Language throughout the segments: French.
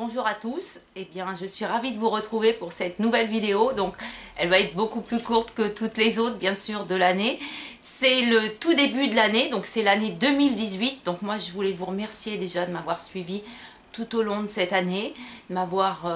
Bonjour à tous, eh bien je suis ravie de vous retrouver pour cette nouvelle vidéo. Donc elle va être beaucoup plus courte que toutes les autres bien sûr de l'année. C'est le tout début de l'année, donc c'est l'année 2018. Donc moi je voulais vous remercier déjà de m'avoir suivi tout au long de cette année, de m'avoir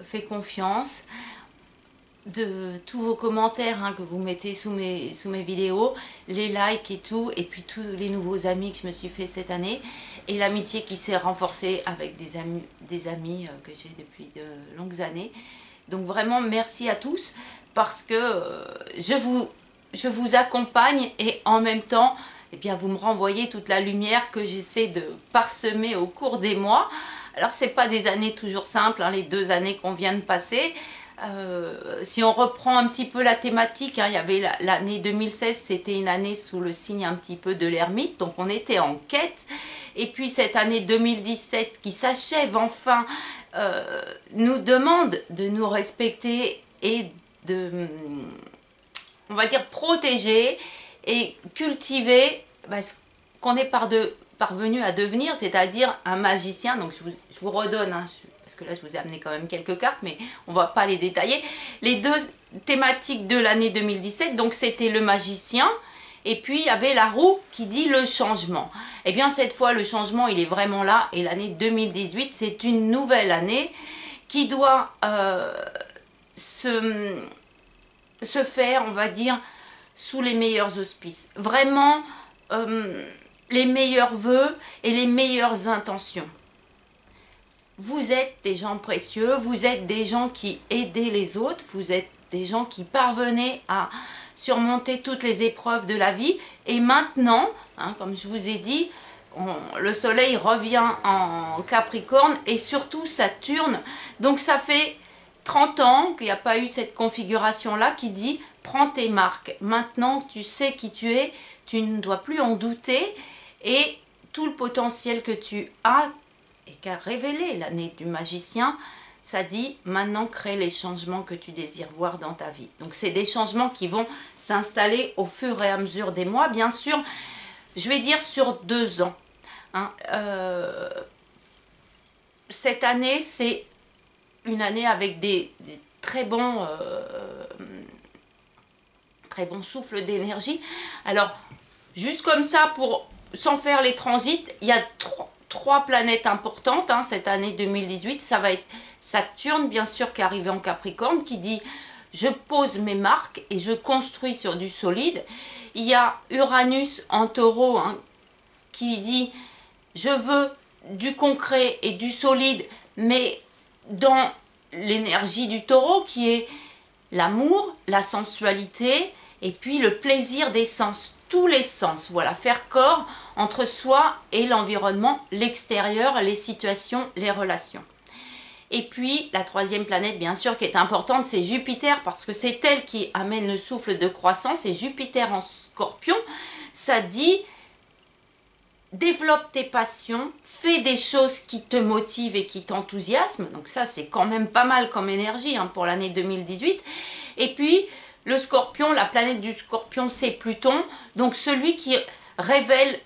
fait confiance, de tous vos commentaires que vous mettez sous mes vidéos, les likes et tout, et puis tous les nouveaux amis que je me suis fait cette année, et l'amitié qui s'est renforcée avec des amis que j'ai depuis de longues années. Donc vraiment merci à tous, parce que je vous accompagne et en même temps, eh bien, vous me renvoyez toute la lumière que j'essaie de parsemer au cours des mois. Alors c'est pas des années toujours simples, les 2 années qu'on vient de passer. Si on reprend un petit peu la thématique, il y avait l'année 2016, c'était une année sous le signe un petit peu de l'ermite, donc on était en quête. Et puis cette année 2017 qui s'achève enfin nous demande de nous respecter et de, on va dire, protéger et cultiver ce qu'on est parvenu à devenir, c'est-à-dire un magicien. Donc je vous redonne, parce que là je vous ai amené quand même quelques cartes, mais on va pas les détailler. Les 2 thématiques de l'année 2017, donc c'était le magicien, et puis il y avait la roue qui dit le changement. Et bien cette fois le changement il est vraiment là, et l'année 2018 c'est une nouvelle année qui doit se faire, on va dire, sous les meilleurs auspices. Vraiment les meilleurs vœux et les meilleures intentions. Vous êtes des gens précieux, vous êtes des gens qui aidaient les autres, vous êtes des gens qui parvenaient à surmonter toutes les épreuves de la vie. Et maintenant, comme je vous ai dit, le soleil revient en Capricorne et surtout Saturne. Donc ça fait 30 ans qu'il n'y a pas eu cette configuration-là qui dit « Prends tes marques, maintenant tu sais qui tu es, tu ne dois plus en douter et tout le potentiel que tu as et qu'a révélé l'année du magicien, ça dit maintenant crée les changements que tu désires voir dans ta vie. » Donc c'est des changements qui vont s'installer au fur et à mesure des mois, bien sûr, je vais dire sur 2 ans. Cette année, c'est une année avec des très bons souffles d'énergie. Alors, juste comme ça, sans faire les transits, il y a 3 planètes importantes cette année 2018. Ça va être Saturne, bien sûr, qui est arrivé en Capricorne, qui dit « Je pose mes marques et je construis sur du solide ». Il y a Uranus en Taureau qui dit « Je veux du concret et du solide, mais dans l'énergie du Taureau qui est l'amour, la sensualité et puis le plaisir des sens, tous les sens. Voilà, faire corps entre soi et l'environnement, l'extérieur, les situations, les relations. » Et puis la 3e planète bien sûr qui est importante, c'est Jupiter, parce que c'est elle qui amène le souffle de croissance. Et Jupiter en Scorpion, ça dit développe tes passions, fais des choses qui te motivent et qui t'enthousiasment. Donc ça c'est quand même pas mal comme énergie pour l'année 2018. Et puis le Scorpion, la planète du Scorpion, c'est Pluton, donc celui qui révèle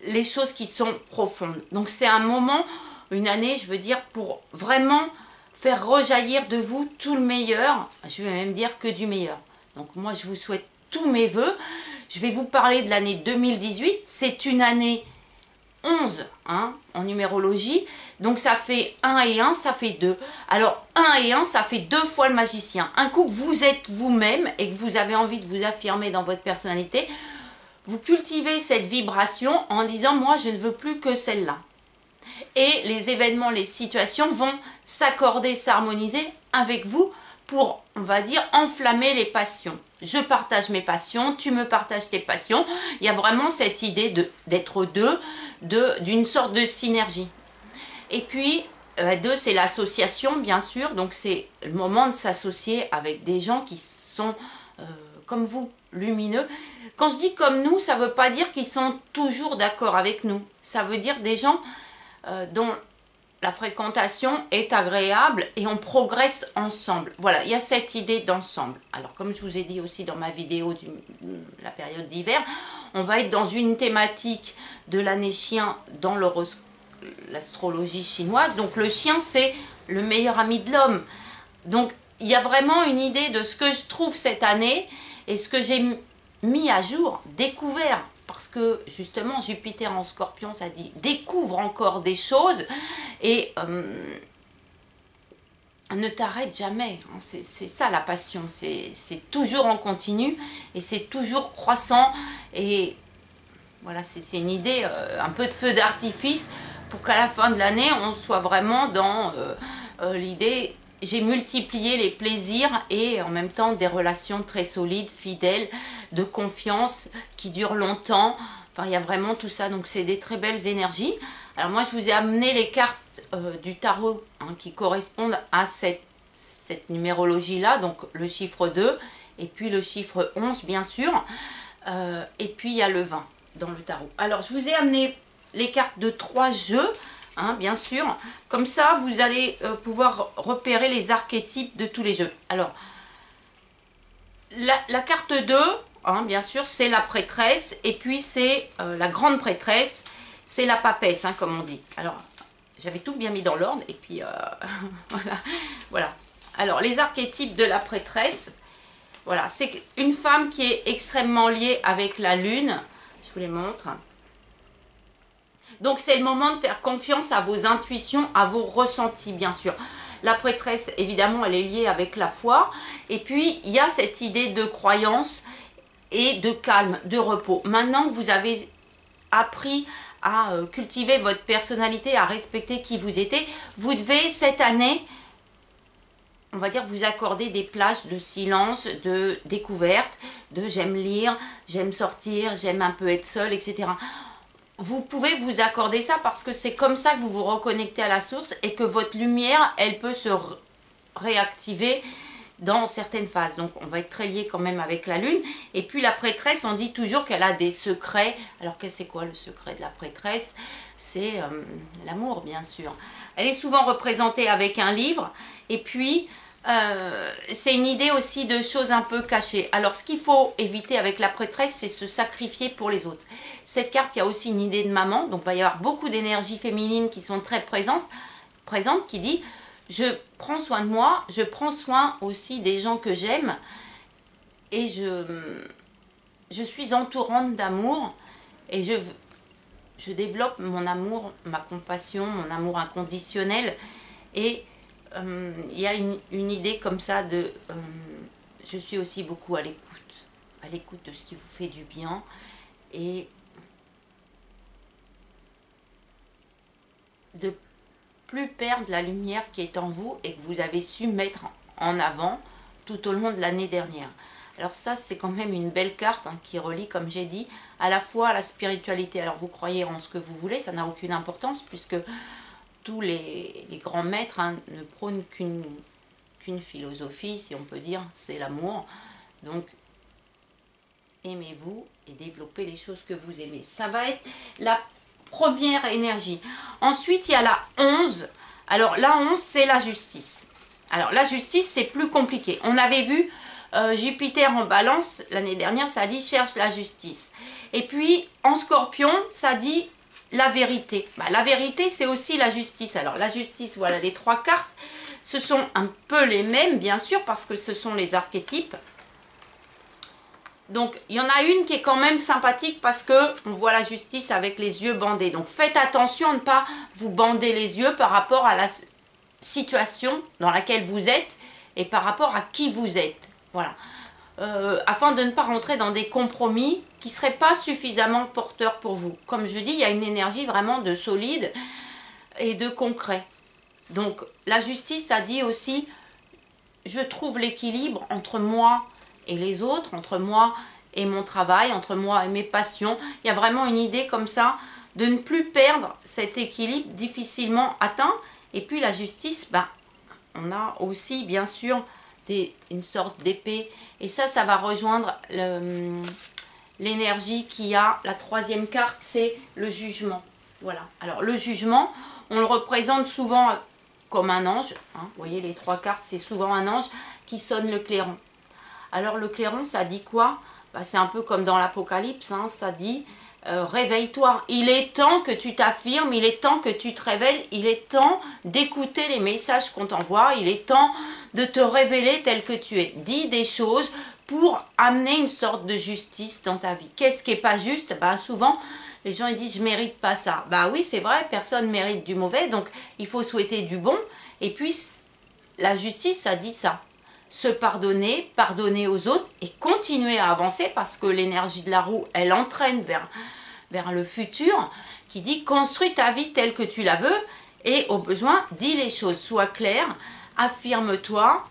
les choses qui sont profondes. Donc c'est un moment, une année, je veux dire, pour vraiment faire rejaillir de vous tout le meilleur. Je vais même dire que du meilleur. Donc moi je vous souhaite tous mes voeux. Je vais vous parler de l'année 2018. C'est une année 11 en numérologie. Donc ça fait 1 et 1, ça fait 2. Alors 1 et 1, ça fait 2 fois le magicien. Un coup que vous êtes vous-même et que vous avez envie de vous affirmer dans votre personnalité, vous cultivez cette vibration en disant « Moi, je ne veux plus que celle-là ». Et les événements, les situations vont s'accorder, s'harmoniser avec vous pour, on va dire, enflammer les passions. Je partage mes passions, tu me partages tes passions. Il y a vraiment cette idée d'être deux, d'une sorte de synergie. Et puis, 2, c'est l'association, bien sûr. Donc, c'est le moment de s'associer avec des gens qui sont comme vous, lumineux. Quand je dis comme nous, ça ne veut pas dire qu'ils sont toujours d'accord avec nous. Ça veut dire des gens dont la fréquentation est agréable et on progresse ensemble. Voilà, il y a cette idée d'ensemble. Alors, comme je vous ai dit aussi dans ma vidéo de la période d'hiver, on va être dans une thématique de l'année chien dans l'astrologie chinoise. Donc le chien, c'est le meilleur ami de l'homme. Donc il y a vraiment une idée de ce que je trouve cette année et ce que j'ai mis à jour, découvert. Parce que justement, Jupiter en Scorpion, ça dit découvre encore des choses et ne t'arrête jamais. C'est ça la passion, c'est toujours en continu et c'est toujours croissant. Et voilà, c'est une idée, un peu de feu d'artifice pour qu'à la fin de l'année, on soit vraiment dans l'idée, j'ai multiplié les plaisirs et en même temps des relations très solides, fidèles, de confiance, qui durent longtemps. Enfin, il y a vraiment tout ça, donc c'est des très belles énergies. Alors moi, je vous ai amené les cartes du tarot qui correspondent à cette numérologie-là, donc le chiffre 2 et puis le chiffre 11, bien sûr. Et puis, il y a le 20 dans le tarot. Alors, je vous ai amené les cartes de 3 jeux, bien sûr. Comme ça, vous allez pouvoir repérer les archétypes de tous les jeux. Alors, la carte 2, bien sûr, c'est la prêtresse. Et puis, c'est la grande prêtresse. C'est la papesse, comme on dit. Alors, j'avais tout bien mis dans l'ordre. Et puis, voilà. Alors, les archétypes de la prêtresse. Voilà, c'est une femme qui est extrêmement liée avec la lune. Je vous les montre. Donc, c'est le moment de faire confiance à vos intuitions, à vos ressentis, bien sûr. La prêtresse, évidemment, elle est liée avec la foi. Et puis, il y a cette idée de croyance et de calme, de repos. Maintenant que vous avez appris à cultiver votre personnalité, à respecter qui vous êtes, vous devez, cette année, on va dire, vous accorder des plages de silence, de découverte, de j'aime lire, j'aime sortir, j'aime un peu être seule, etc. Vous pouvez vous accorder ça parce que c'est comme ça que vous vous reconnectez à la source et que votre lumière, elle peut se réactiver dans certaines phases. Donc, on va être très lié quand même avec la lune. Et puis, la prêtresse, on dit toujours qu'elle a des secrets. Alors, c'est quoi le secret de la prêtresse? C'est l'amour, bien sûr. Elle est souvent représentée avec un livre. Et puis, c'est une idée aussi de choses un peu cachées. Alors, ce qu'il faut éviter avec la prêtresse, c'est se sacrifier pour les autres. Cette carte, il y a aussi une idée de maman. Donc, il va y avoir beaucoup d'énergies féminines qui sont très présentes, qui dit... Je prends soin de moi, je prends soin aussi des gens que j'aime et je suis entourante d'amour et je développe mon amour, ma compassion, mon amour inconditionnel et il y a une idée comme ça de je suis aussi beaucoup à l'écoute de ce qui vous fait du bien et de plus perdre la lumière qui est en vous et que vous avez su mettre en avant tout au long de l'année dernière. Alors ça, c'est quand même une belle carte qui relie, comme j'ai dit, à la fois à la spiritualité. Alors vous croyez en ce que vous voulez, ça n'a aucune importance puisque tous les grands maîtres ne prônent qu'une philosophie, si on peut dire, c'est l'amour. Donc, aimez-vous et développez les choses que vous aimez. Ça va être la première énergie. Ensuite, il y a la 11. Alors, la 11, c'est la justice. Alors, la justice, c'est plus compliqué. On avait vu Jupiter en balance, l'année dernière, ça dit « cherche la justice ». Et puis, en scorpion, ça dit « la vérité ». La vérité, c'est aussi la justice. Alors, la justice, voilà les 3 cartes. Ce sont un peu les mêmes, bien sûr, parce que ce sont les archétypes. Donc, il y en a une qui est quand même sympathique parce que on voit la justice avec les yeux bandés. Donc, faites attention à ne pas vous bander les yeux par rapport à la situation dans laquelle vous êtes et par rapport à qui vous êtes. Voilà. Afin de ne pas rentrer dans des compromis qui ne seraient pas suffisamment porteurs pour vous. Comme je dis, il y a une énergie vraiment de solide et de concret. Donc, la justice, ça dit aussi, je trouve l'équilibre entre moi et les autres, entre moi et mon travail, entre moi et mes passions. Il y a vraiment une idée comme ça de ne plus perdre cet équilibre difficilement atteint. Et puis la justice, on a aussi bien sûr une sorte d'épée. Et ça va rejoindre l'énergie qui a la 3e carte, c'est le jugement. Voilà. Alors le jugement, on le représente souvent comme un ange. Vous voyez, les 3 cartes, c'est souvent un ange qui sonne le clairon. Alors le clairon, ça dit quoi? C'est un peu comme dans l'Apocalypse, ça dit réveille-toi. Il est temps que tu t'affirmes, il est temps que tu te révèles, il est temps d'écouter les messages qu'on t'envoie, il est temps de te révéler tel que tu es. Dis des choses pour amener une sorte de justice dans ta vie. Qu'est-ce qui n'est pas juste? Ben, souvent, les gens ils disent je mérite pas ça. Bah oui, c'est vrai, personne mérite du mauvais, donc il faut souhaiter du bon. Et puis la justice, ça dit ça. Se pardonner, pardonner aux autres et continuer à avancer parce que l'énergie de la roue, elle entraîne vers le futur qui dit construis ta vie telle que tu la veux et au besoin, dis les choses, sois clair, affirme-toi.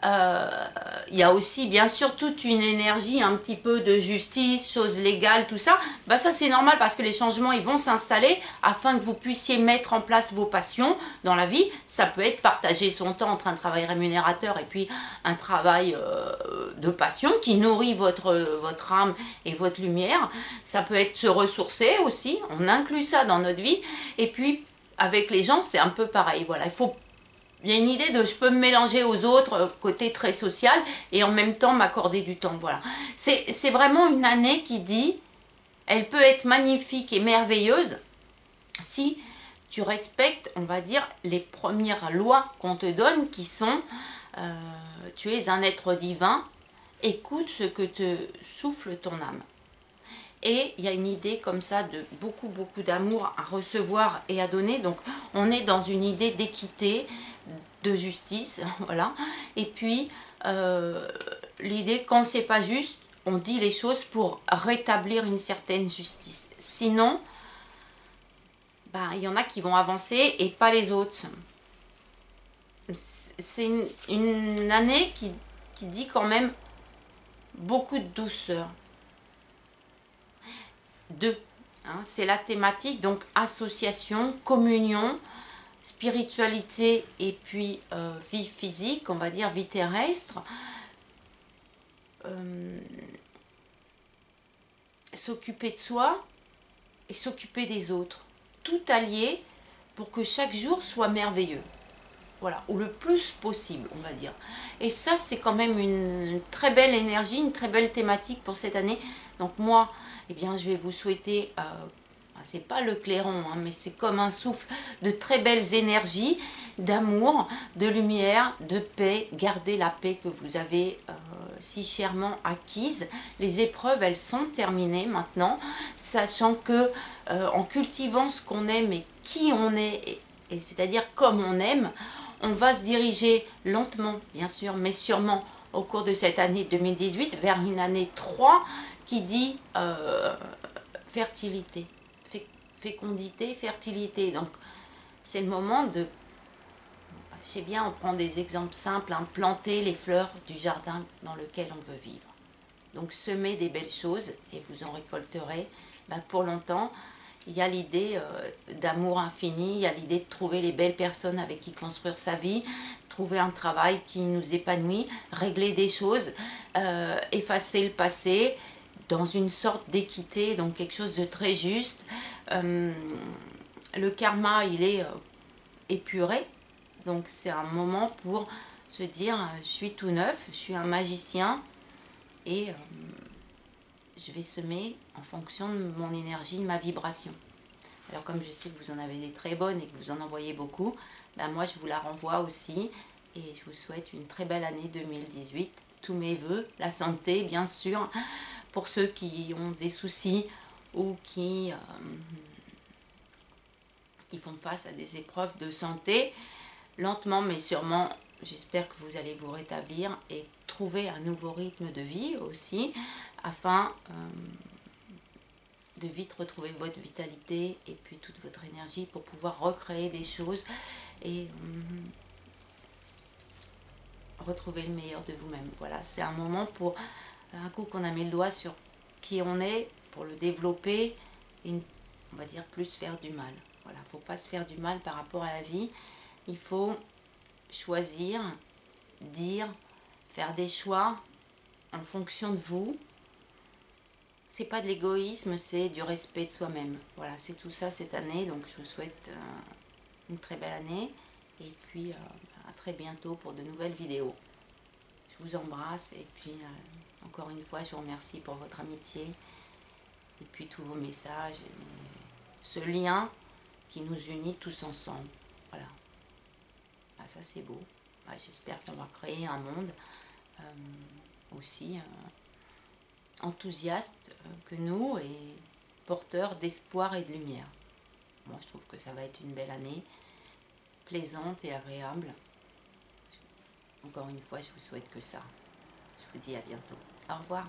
Il y a aussi bien sûr toute une énergie un petit peu de justice, choses légales, tout ça. Bah ça c'est normal parce que les changements ils vont s'installer afin que vous puissiez mettre en place vos passions dans la vie. Ça peut être partager son temps entre un travail rémunérateur et puis un travail de passion qui nourrit votre âme et votre lumière. Ça peut être se ressourcer aussi, on inclut ça dans notre vie. Et puis avec les gens c'est un peu pareil, voilà, il y a une idée de je peux me mélanger aux autres, côté très social, et en même temps m'accorder du temps. Voilà. C'est vraiment une année qui dit, elle peut être magnifique et merveilleuse si tu respectes, on va dire, les premières lois qu'on te donne qui sont, tu es un être divin, écoute ce que te souffle ton âme. Et il y a une idée comme ça de beaucoup d'amour à recevoir et à donner. Donc on est dans une idée d'équité, de justice, voilà. Et puis l'idée quand c'est pas juste, on dit les choses pour rétablir une certaine justice. Sinon, ben, il y en a qui vont avancer et pas les autres. C'est une année qui dit quand même beaucoup de douceur. C'est la thématique, donc association, communion, spiritualité et puis vie physique, on va dire vie terrestre. S'occuper de soi et s'occuper des autres. Tout allié pour que chaque jour soit merveilleux. Voilà, ou le plus possible, on va dire. Et ça, c'est quand même une très belle énergie, une très belle thématique pour cette année. Donc moi, eh bien, je vais vous souhaiter, c'est pas le clairon, hein, mais c'est comme un souffle de très belles énergies, d'amour, de lumière, de paix. Gardez la paix que vous avez si chèrement acquise. Les épreuves, elles sont terminées maintenant, sachant que en cultivant ce qu'on aime et qui on est, et c'est-à-dire comme on aime, on va se diriger lentement, bien sûr, mais sûrement au cours de cette année 2018 vers une année 3 qui dit fertilité, fécondité, fertilité. Donc, c'est le moment de, je sais bien, on prend des exemples simples, hein, planter les fleurs du jardin dans lequel on veut vivre. Donc, semer des belles choses et vous en récolterez pour longtemps. Il y a l'idée d'amour infini, il y a l'idée de trouver les belles personnes avec qui construire sa vie, trouver un travail qui nous épanouit, régler des choses, effacer le passé dans une sorte d'équité, donc quelque chose de très juste. Le karma, il est épuré, donc c'est un moment pour se dire je suis tout neuf, je suis un magicien et je vais semer en fonction de mon énergie, de ma vibration. Alors comme je sais que vous en avez des très bonnes et que vous en envoyez beaucoup, moi je vous la renvoie aussi et je vous souhaite une très belle année 2018. Tous mes voeux, la santé bien sûr, pour ceux qui ont des soucis ou qui font face à des épreuves de santé, lentement mais sûrement, j'espère que vous allez vous rétablir et trouver un nouveau rythme de vie aussi, afin de vite retrouver votre vitalité et puis toute votre énergie pour pouvoir recréer des choses et retrouver le meilleur de vous-même. Voilà, c'est un moment pour, un coup qu'on a mis le doigt sur qui on est, pour le développer et on va dire plus faire du mal. Voilà, il ne faut pas se faire du mal par rapport à la vie. Il faut choisir, dire, faire des choix en fonction de vous. C'est pas de l'égoïsme, c'est du respect de soi-même. Voilà, c'est tout ça cette année. Donc je vous souhaite une très belle année. Et puis à très bientôt pour de nouvelles vidéos. Je vous embrasse et puis encore une fois je vous remercie pour votre amitié. Et puis tous vos messages, et ce lien qui nous unit tous ensemble. Voilà. Ah, ça c'est beau. Ah, j'espère qu'on va créer un monde aussi enthousiaste que nous et porteur d'espoir et de lumière. Moi je trouve que ça va être une belle année, plaisante et agréable. Encore une fois, je vous souhaite que ça. Je vous dis à bientôt. Au revoir.